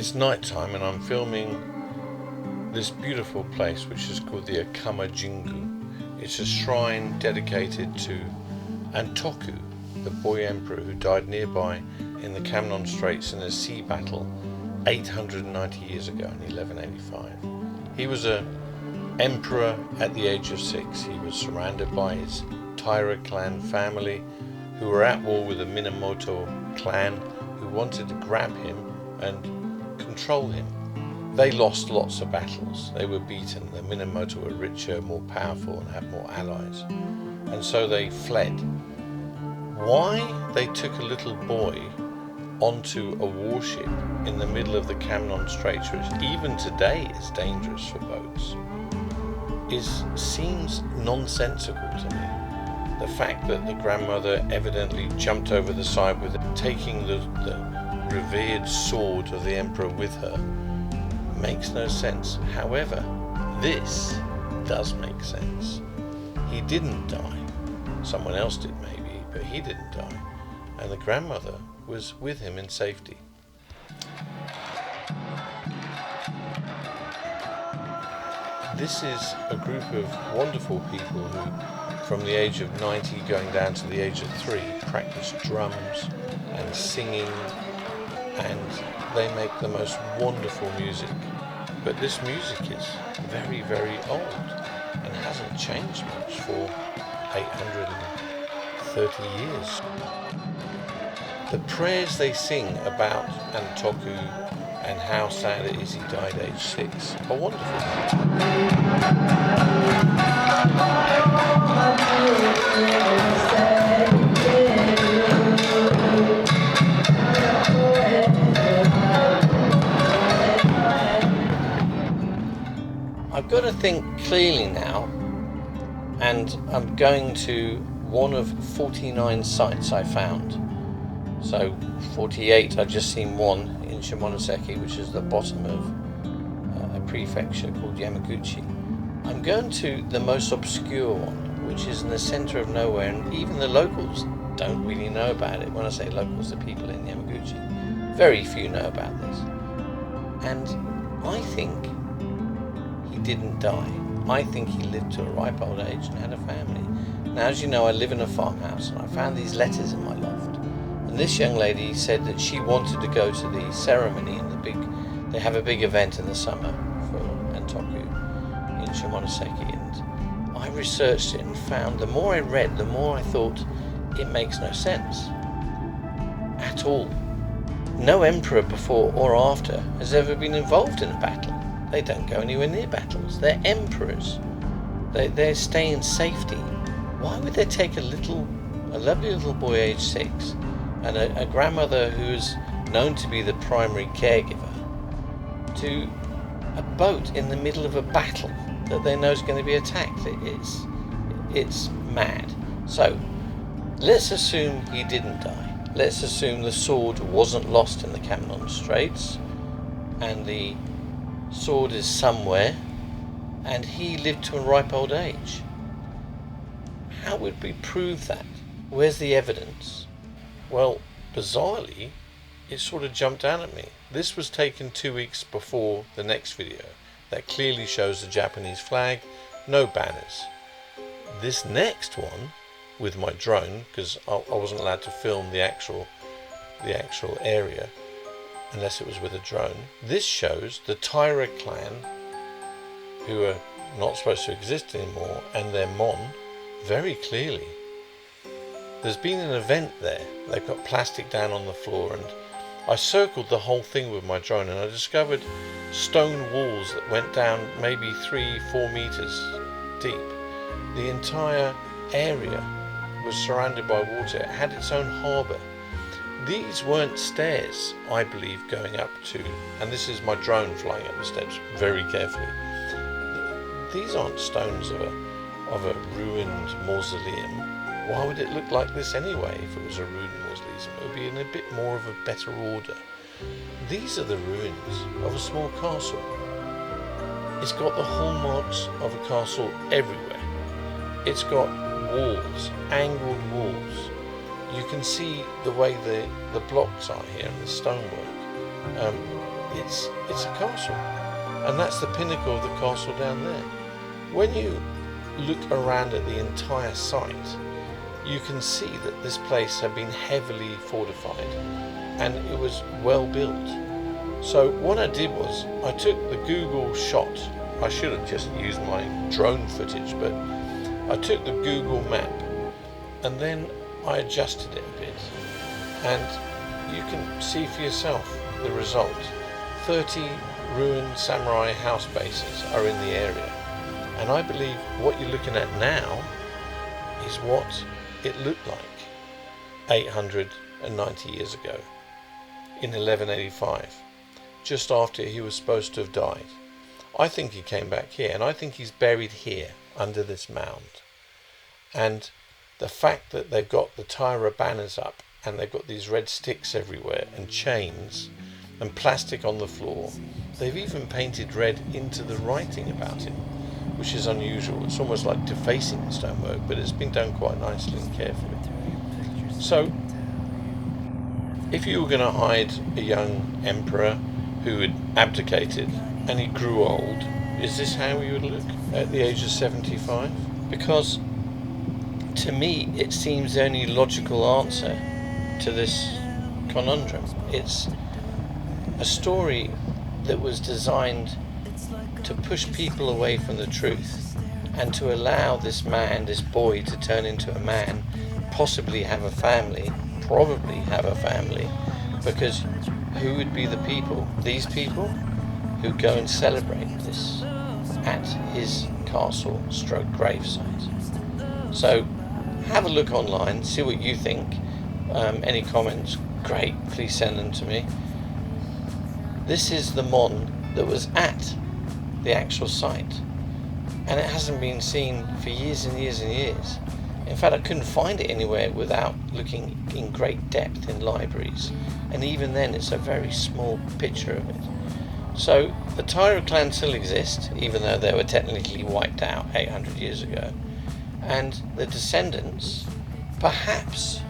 It's night time and I'm filming this beautiful place which is called the Akama Jingu. It's a shrine dedicated to Antoku, the boy emperor who died nearby in the Camnon Straits in a sea battle 890 years ago in 1185. He was an emperor at the age of 6. He was surrounded by his Taira clan family who were at war with the Minamoto clan who wanted to grab him and control him. They lost lots of battles. They were beaten. The Minamoto were richer, more powerful and had more allies. And so they fled. Why they took a little boy onto a warship in the middle of the Camnon Straits, which even today is dangerous for boats, seems nonsensical to me. The fact that the grandmother evidently jumped over the side with it, taking the revered sword of the emperor with her, makes no sense. However, this does make sense. He didn't die. Someone else did maybe, but he didn't die. And the grandmother was with him in safety. This is a group of wonderful people who, from the age of 90 going down to the age of 3, practice drums and singing, and they make the most wonderful music. But this music is very, very old and hasn't changed much for 830 years. The prayers they sing about Antoku and how sad it is he died aged 6 are wonderful. I've got to think clearly now, and I'm going to one of 49 sites I found. So 48, I've just seen one in Shimonoseki, which is the bottom of a prefecture called Yamaguchi. I'm going to the most obscure one, which is in the center of nowhere, and even the locals don't really know about it. When I say locals, the people in Yamaguchi, very few know about this. And I think he didn't die. I think he lived to a ripe old age and had a family. Now, as you know, I live in a farmhouse, and I found these letters in my loft. And this young lady said that she wanted to go to the ceremony in they have a big event in the summer for Antoku in Shimonoseki, and I researched it and found, the more I read, the more I thought it makes no sense at all. No emperor before or after has ever been involved in a battle. They don't go anywhere near battles. They're emperors. They stay in safety. Why would they take a lovely little boy aged 6 and a grandmother who's known to be the primary caregiver to a boat in the middle of a battle that they know is going to be attacked? It's mad. So let's assume he didn't die. Let's assume the sword wasn't lost in the Camnon Straits and the sword is somewhere and he lived to a ripe old age. How would we prove that? Where's the evidence? Well, bizarrely, it sort of jumped out at me. This was taken 2 weeks before the next video that clearly shows the Japanese flag, no banners. This next one, with my drone, because I wasn't allowed to film the actual area unless it was with a drone. This shows the Taira clan, who are not supposed to exist anymore, and their mon very clearly. There's been an event there. They've got plastic down on the floor, and I circled the whole thing with my drone, and I discovered stone walls that went down maybe 3-4 meters deep. The entire area was surrounded by water. It had its own harbour. These weren't stairs, I believe, going up to, and this is my drone flying up the steps very carefully. These aren't stones of a ruined mausoleum. Why would it look like this anyway if it was a ruined mausoleum? It would be in a bit more of a better order. These are the ruins of a small castle. It's got the hallmarks of a castle everywhere. It's got walls, angled walls. You can see the way the blocks are here and the stonework. it's a castle, and that's the pinnacle of the castle down there. When you look around at the entire site, you can see that this place had been heavily fortified and it was well built. So what I did was I took the Google shot. I should have just used my drone footage, but I took the Google map and then I adjusted it a bit, and you can see for yourself the result. 30 ruined samurai house bases are in the area, and I believe what you're looking at now is what it looked like 890 years ago in 1185, just after he was supposed to have died. I think he came back here, and I think he's buried here under this mound. And the fact that they've got the Taira banners up and they've got these red sticks everywhere and chains and plastic on the floor, they've even painted red into the writing about him, which is unusual. It's almost like defacing the stonework, but it's been done quite nicely and carefully. So if you were going to hide a young emperor who had abdicated and he grew old, is this how you would look at the age of 75? Because to me it seems the only logical answer to this conundrum. It's a story that was designed to push people away from the truth and to allow this man, this boy, to turn into a man, possibly have a family, probably have a family, because who would be the people? These people who go and celebrate this at his castle stroke gravesite. So have a look online, see what you think. Any comments, great, please send them to me. This is the mon that was at the actual site, and it hasn't been seen for years and years and years. In fact, I couldn't find it anywhere without looking in great depth in libraries, and even then it's a very small picture of it. So the Taira clan still exist, even though they were technically wiped out 800 years ago, and the descendants perhaps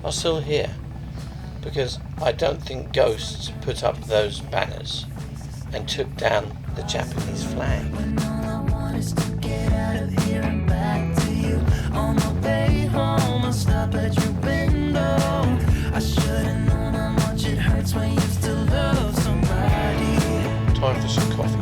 are still here, because I don't think ghosts put up those banners and took down the Japanese flag. Time for some coffee.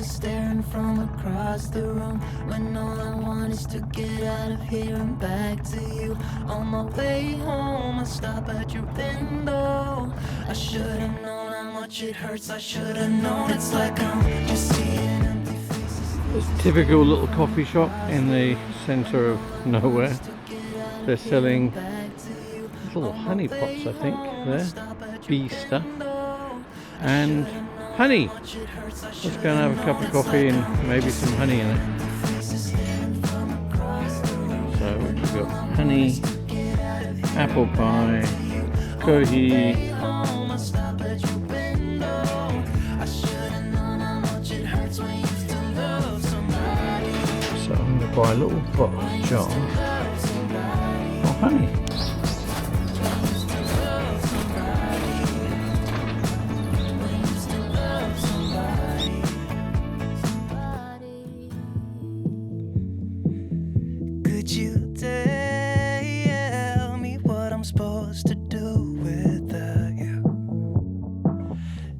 Staring from across the room, when all I want is to get out of here and back to you. On my way home, I stop at your window. I should have known how much it hurts. I should have known. It's like I'm just seeing empty faces. It's a typical little coffee shop in the centre of nowhere. They're selling little honey pots, I think, there, bee stuff, and honey. Let's go and have a cup of coffee and maybe some honey in it. So we've got honey, apple pie, kohi, so I'm going to buy a little jar of honey.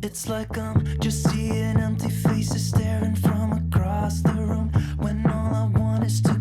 It's like I'm just seeing empty faces staring from across the room, when all I want is to